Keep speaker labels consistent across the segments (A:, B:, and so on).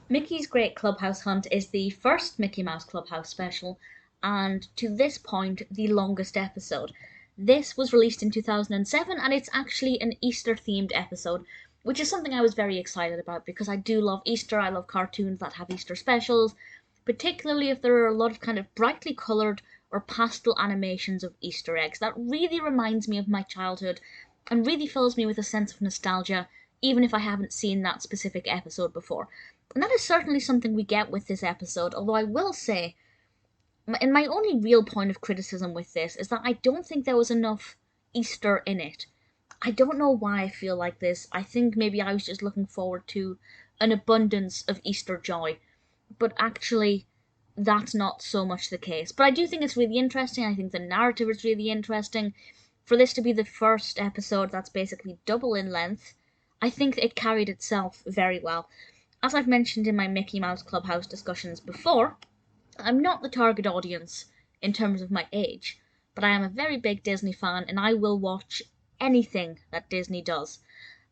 A: Mickey's Great Clubhouse Hunt is the first Mickey Mouse Clubhouse special, and to this point, the longest episode. This was released in 2007, and it's actually an Easter-themed episode, which is something I was very excited about because I do love Easter. I love cartoons that have Easter specials, particularly if there are a lot of kind of brightly coloured or pastel animations of Easter eggs. That really reminds me of my childhood and really fills me with a sense of nostalgia, even if I haven't seen that specific episode before. And that is certainly something we get with this episode, although I will say, and my only real point of criticism with this is that I don't think there was enough Easter in it. I don't know why I feel like this. I think maybe I was just looking forward to an abundance of Easter joy, but actually that's not so much the case. But I do think it's really interesting. I think the narrative is really interesting. For this to be the first episode that's basically double in length, I think it carried itself very well. As I've mentioned in my Mickey Mouse Clubhouse discussions before, I'm not the target audience in terms of my age, but I am a very big Disney fan and I will watch anything that Disney does.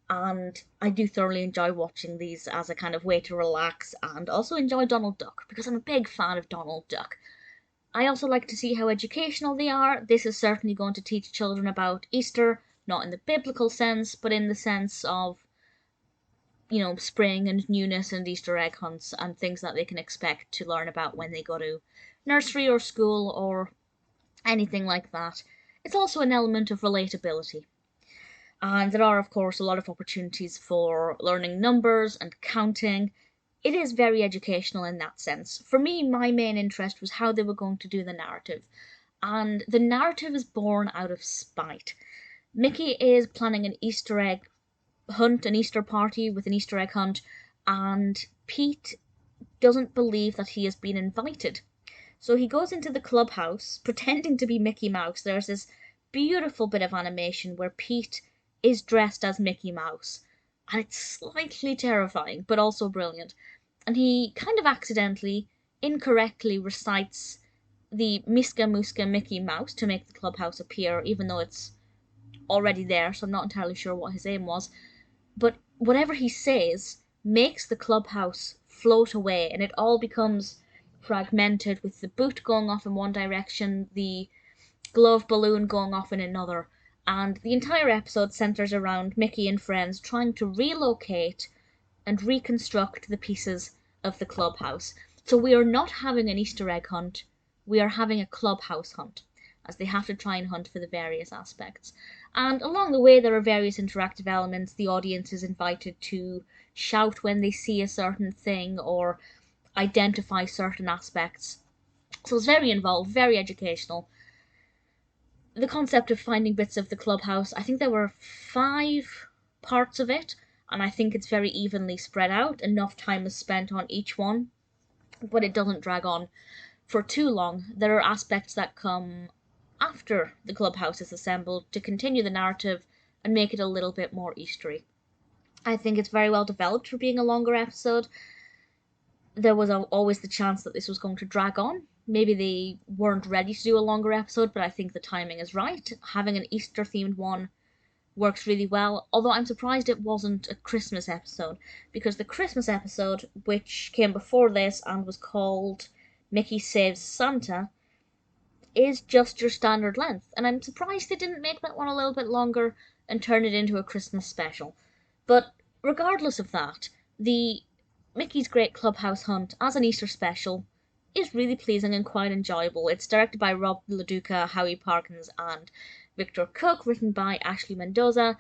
A: And I do thoroughly enjoy watching these as a kind of way to relax and also enjoy Donald Duck because I'm a big fan of Donald Duck. I also like to see how educational they are. This is certainly going to teach children about Easter, not in the biblical sense, but in the sense of spring and newness and Easter egg hunts and things that they can expect to learn about when they go to nursery or school or anything like that. It's also an element of relatability. And there are, of course, a lot of opportunities for learning numbers and counting. It is very educational in that sense. For me, my main interest was how they were going to do the narrative. And the narrative is born out of spite. Mickey is planning an Easter egg hunt, an Easter party with an Easter egg hunt, and Pete doesn't believe that he has been invited. So he goes into the clubhouse pretending to be Mickey Mouse. There's this beautiful bit of animation where Pete is dressed as Mickey Mouse, and it's slightly terrifying but also brilliant. And he kind of accidentally, incorrectly recites the Miska Muska Mickey Mouse to make the clubhouse appear, even though it's already there, so I'm not entirely sure what his aim was. But whatever he says makes the clubhouse float away, and it all becomes fragmented, with the boot going off in one direction, the glove balloon going off in another, and the entire episode centers around Mickey and friends trying to relocate and reconstruct the pieces of the clubhouse. So we are not having an Easter egg hunt, we are having a clubhouse hunt, as they have to try and hunt for the various aspects. And along the way there are various interactive elements. The audience is invited to shout when they see a certain thing or identify certain aspects. So it's very involved, very educational. The concept of finding bits of the clubhouse, I think there were 5 parts of it, and I think it's very evenly spread out. Enough time is spent on each one, but it doesn't drag on for too long. There are aspects that come after the clubhouse is assembled to continue the narrative and make it a little bit more Eastery. I think it's very well developed for being a longer episode. There was always the chance that this was going to drag on. Maybe they weren't ready to do a longer episode, but I think the timing is right. Having an Easter themed one works really well, although I'm surprised it wasn't a Christmas episode, because the Christmas episode, which came before this and was called Mickey Saves Santa, is just your standard length, and I'm surprised they didn't make that one a little bit longer and turn it into a Christmas special. But regardless of that, the Mickey's Great Clubhouse Hunt as an Easter special is really pleasing and quite enjoyable. It's directed by Robb, LaDuca, Howy, Parkins, and Victor Cook, written by Ashley Mendoza.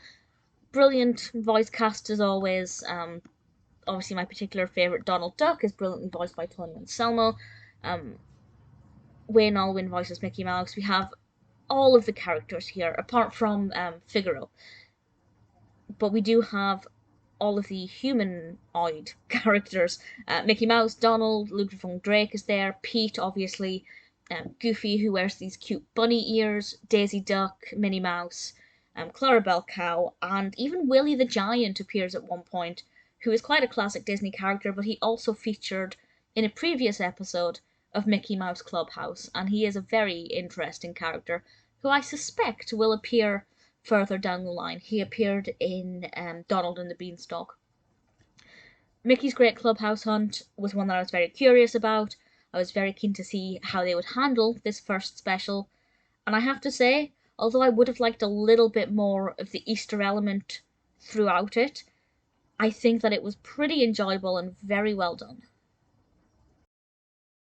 A: Brilliant voice cast as always. Obviously my particular favourite, Donald Duck, is brilliantly voiced by Tony Anselmo. Wayne Allwine voices Mickey Mouse. We have all of the characters here, apart from Figaro. But we do have all of the humanoid characters. Mickey Mouse, Donald, Ludwig von Drake is there, Pete, obviously, Goofy, who wears these cute bunny ears, Daisy Duck, Minnie Mouse, Clarabelle Cow, and even Willie the Giant appears at one point, who is quite a classic Disney character, but he also featured in a previous episode of Mickey Mouse Clubhouse, and he is a very interesting character who I suspect will appear further down the line. He appeared in Donald and the Beanstalk. Mickey's Great Clubhouse Hunt was one that I was very curious about. I was very keen to see how they would handle this first special, and I have to say, although I would have liked a little bit more of the Easter element throughout it, I think that it was pretty enjoyable and very well done.